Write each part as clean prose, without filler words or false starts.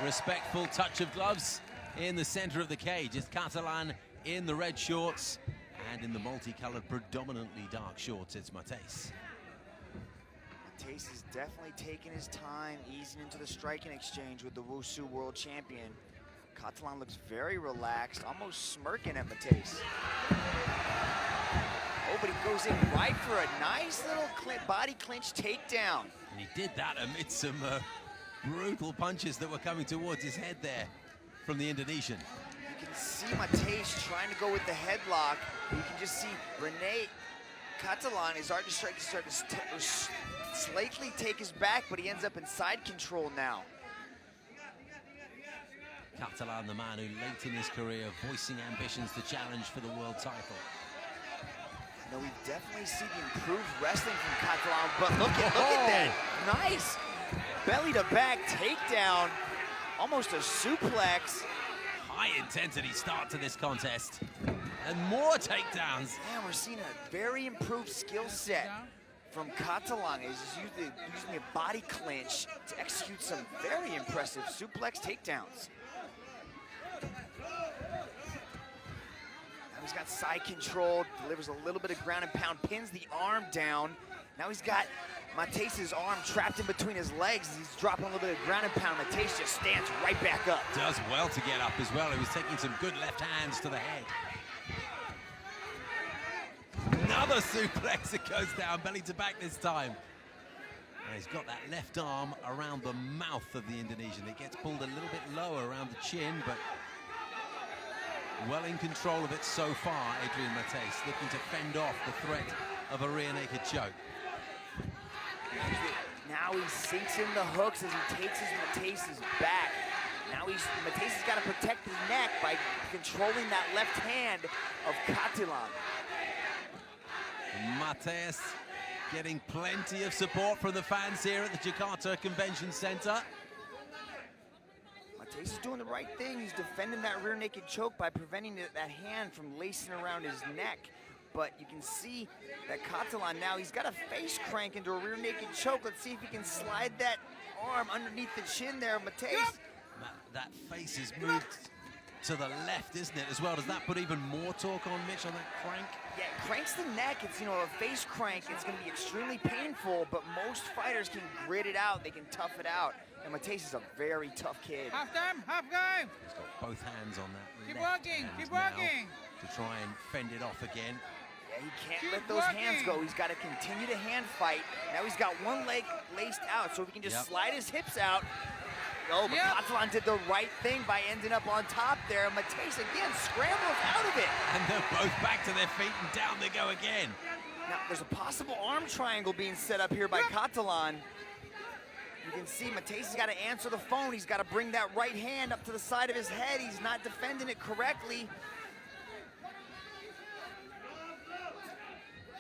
Respectful touch of gloves in the center of the cage. It's Catalan in the red shorts, and in the multicolored, predominantly dark shorts, it's Matthijs. Matthijs is definitely taking his time, easing into the striking exchange with the Wushu world champion. Catalan looks very relaxed, almost smirking at Matthijs. Oh, but he goes in right for a nice little body clinch takedown. And he did that amid some brutal punches that were coming towards his head there from the Indonesian. You can see Matthijs trying to go with the headlock. You can just see Rene Catalan is starting to slightly take his back, but he ends up in side control now. Catalan, the man who late in his career voicing ambitions to challenge for the world title. No, we definitely see the improved wrestling from Catalan, but look at that. Nice belly to back takedown, almost a suplex. High intensity start to this contest, and more takedowns. Yeah, we're seeing a very improved skill set from Catalan. He's using a body clinch to execute some very impressive suplex takedowns. Now he's got side control, delivers a little bit of ground and pound, pins the arm down. Now he's got Matthijs' arm trapped in between his legs as he's dropping a little bit of ground and pound. Matthijs just stands right back up. Does well to get up as well. He was taking some good left hands to the head. Another suplex that goes down, belly to back this time. And he's got that left arm around the mouth of the Indonesian. It gets pulled a little bit lower around the chin, but well in control of it so far, Adrian Matthijs, looking to fend off the threat of a rear naked choke. Now he sinks in the hooks as he takes his Matthijs' back. Now Matthijs has got to protect his neck by controlling that left hand of Catalan. Matthijs getting plenty of support from the fans here at the Jakarta Convention Center. Matthijs is doing the right thing. He's defending that rear naked choke by preventing that hand from lacing around his neck. But you can see that Catalan now, he's got a face crank into a rear naked choke. Let's see if he can slide that arm underneath the chin there, Matthijs. That face is moved to the left, isn't it, as well? Does that put even more torque on, Mitch, on that crank? Yeah, it cranks the neck. It's, you know, a face crank. It's going to be extremely painful, but most fighters can grit it out. They can tough it out. And Matthijs is a very tough kid. Half time, half game. He's got both hands on that Keep left working, hand keep now working. to try and fend it off again. Yeah, he can't let those hands go. He's got to continue to hand fight. Now he's got one leg laced out, so if he can just slide his hips out. Oh, but Catalan did the right thing by ending up on top there. Matthijs again scrambles out of it. And they're both back to their feet and down they go again. Now there's a possible arm triangle being set up here by Catalan. You can see Matthijs has got to answer the phone. He's got to bring that right hand up to the side of his head. He's not defending it correctly.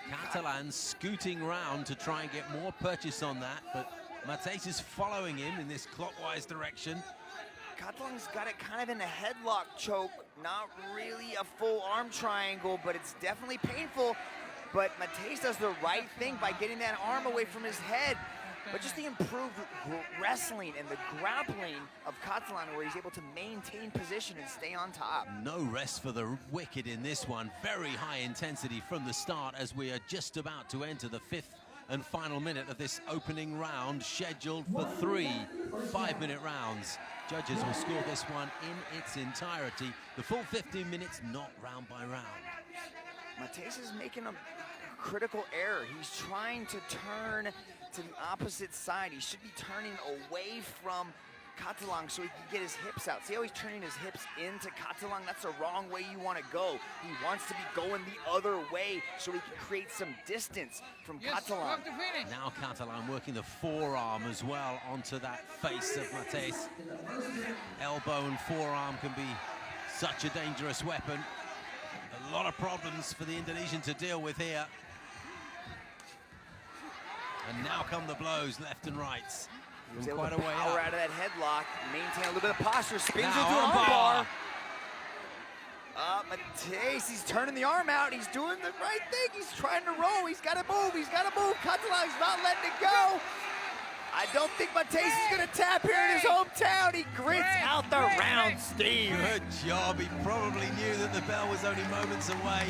Catalan scooting round to try and get more purchase on that, but Matthijs is following him in this clockwise direction. Catalan's got it kind of in a headlock choke, not really a full arm triangle, but it's definitely painful. But Matthijs does the right thing by getting that arm away from his head. But just the improved wrestling and the grappling of Catalan, where he's able to maintain position and stay on top. No rest for the wicked in this one. Very high intensity from the start as we are just about to enter the 5th and final minute of this opening round, scheduled for 3 5-minute rounds. Judges will score this one in its entirety. The full 15 minutes, not round by round. Matthijs is making a critical error. He's trying to turn to the opposite side. He should be turning away from Catalan so he can get his hips out. See how he's turning his hips into Catalan? That's the wrong way you want to go. He wants to be going the other way so he can create some distance from Catalan. Now Catalan working the forearm as well onto that face of Matthijs. Elbow and forearm can be such a dangerous weapon. A lot of problems for the Indonesian to deal with here. And now come the blows left and right. He was able to power out of that headlock, maintain a little bit of posture, spins into now, an arm bar. Matthijs, he's turning the arm out. He's doing the right thing. He's trying to roll. He's got to move. He's got to move. Catalan's not letting it go. I don't think Matthijs is going to tap here in his hometown. He grits out the round, Steve. Good job. He probably knew that the bell was only moments away.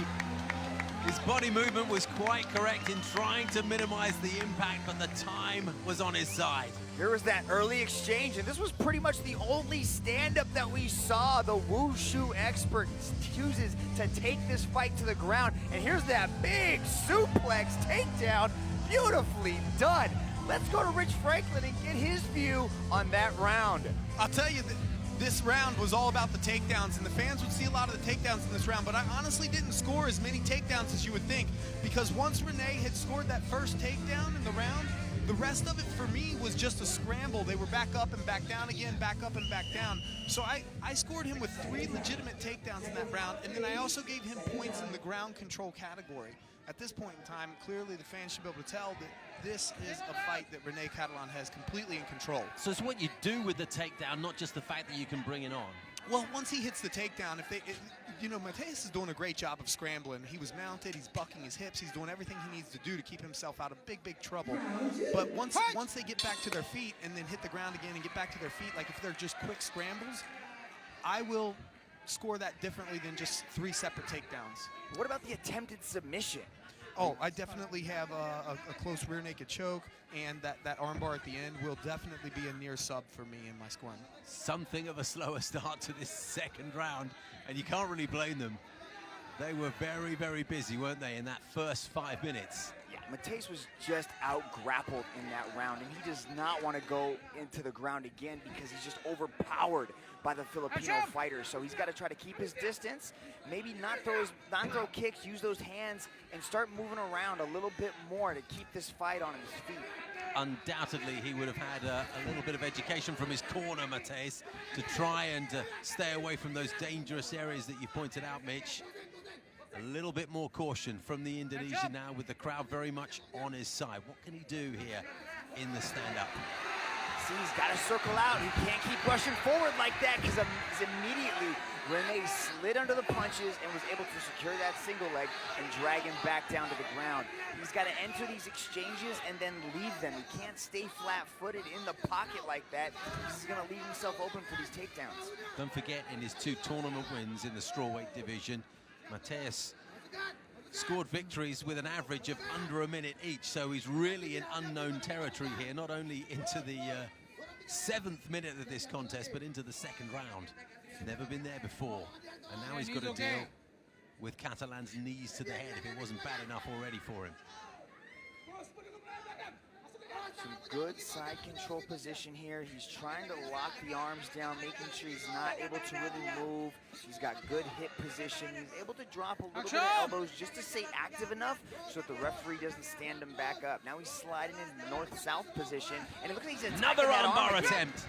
His body movement was quite correct in trying to minimize the impact, but the time was on his side. Here was that early exchange, and this was pretty much the only stand-up that we saw. The wushu expert chooses to take this fight to the ground, and here's that big suplex takedown, beautifully done. Let's go to Rich Franklin and get his view on that round. I'll tell you that this round was all about the takedowns, and the fans would see a lot of the takedowns in this round, but I honestly didn't score as many takedowns as you would think, because once Renee had scored that first takedown in the round, the rest of it for me was just a scramble. They were back up and back down again, back up and back down. So I scored him with 3 legitimate takedowns in that round, and then I also gave him points in the ground control category. At this point in time, clearly the fans should be able to tell that this is a fight that Rene Catalan has completely in control. So it's what you do with the takedown, not just the fact that you can bring it on. Well, once he hits the takedown, you know, Matthijs is doing a great job of scrambling. He was mounted, he's bucking his hips, he's doing everything he needs to do to keep himself out of big, big trouble. But once they get back to their feet and then hit the ground again and get back to their feet, like if they're just quick scrambles, I will score that differently than just 3 separate takedowns. What about the attempted submission? Oh, I definitely have a close rear naked choke, and that armbar at the end will definitely be a near sub for me in my scoring. Something of a slower start to this second round, and you can't really blame them. They were very, very busy, weren't they, in that first 5 minutes? Yeah, Matthijs was just out-grappled in that round, and he does not want to go into the ground again because he's just overpowered by the Filipino fighter. So he's got to try to keep his distance, maybe not throw kicks, use those hands, and start moving around a little bit more to keep this fight on his feet. Undoubtedly, he would have had a little bit of education from his corner, Matthijs, to try and stay away from those dangerous areas that you pointed out, Mitch. A little bit more caution from the Indonesian now, with the crowd very much on his side. What can he do here in the stand-up? See, he's got to circle out. He can't keep rushing forward like that, because immediately Rene slid under the punches and was able to secure that single leg and drag him back down to the ground. He's got to enter these exchanges and then leave them. He can't stay flat-footed in the pocket like that. He's going to leave himself open for these takedowns. Don't forget, in his 2 tournament wins in the strawweight division, Matthijs scored victories with an average of under a minute each, so he's really in unknown territory here, not only into the 7th minute of this contest, but into the second round. Never been there before, and now he's got to deal with Catalan's knees to the head if it wasn't bad enough already for him. Some good side control position here. He's trying to lock the arms down, making sure he's not able to really move. He's got good hip position. He's able to drop a little bit of elbows just to stay active enough so that the referee doesn't stand him back up. Now he's sliding in north-south position, and it looks like he's attacking another that armbar arm attempt.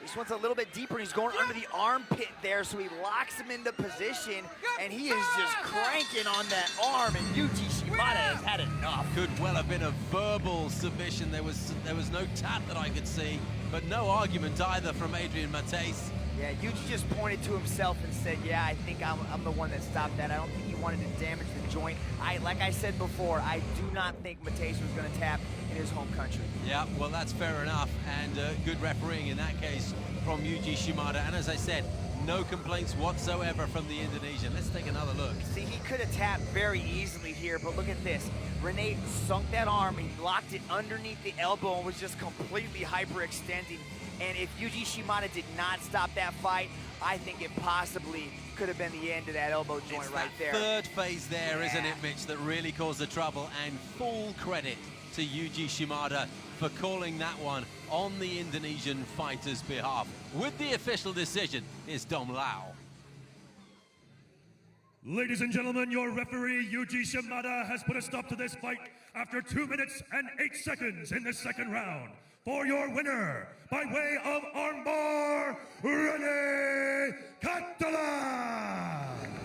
This one's a little bit deeper. He's going under the armpit there, so he locks him into position, and he is just cranking on that arm, and Yuji Shimada has had enough. Could well have been a verbal submission. There was no tap that I could see, but no argument either from Adrian Matthijs. Yeah, Yuji just pointed to himself and said, yeah, I think I'm the one that stopped that. I don't think he wanted to damage the joint. Like I said before, I do not think Matthijs was going to tap in his home country. Yeah, well, that's fair enough, and good refereeing in that case from Yuji Shimada. And as I said, no complaints whatsoever from the Indonesian. Let's take another look. See, he could have tapped very easily here, but look at this. Rene sunk that arm, he locked it underneath the elbow and was just completely hyperextending. And if Yuji Shimada did not stop that fight, I think it possibly could have been the end of that elbow joint It's right there. Third phase there, isn't it, Mitch, that really caused the trouble, and full credit to Yuji Shimada for calling that one on the Indonesian fighter's behalf. With the official decision is Dom Lau. Ladies and gentlemen, your referee Yuji Shimada has put a stop to this fight after 2 minutes and 8 seconds in the second round. For your winner, by way of armbar, Rene Catalan.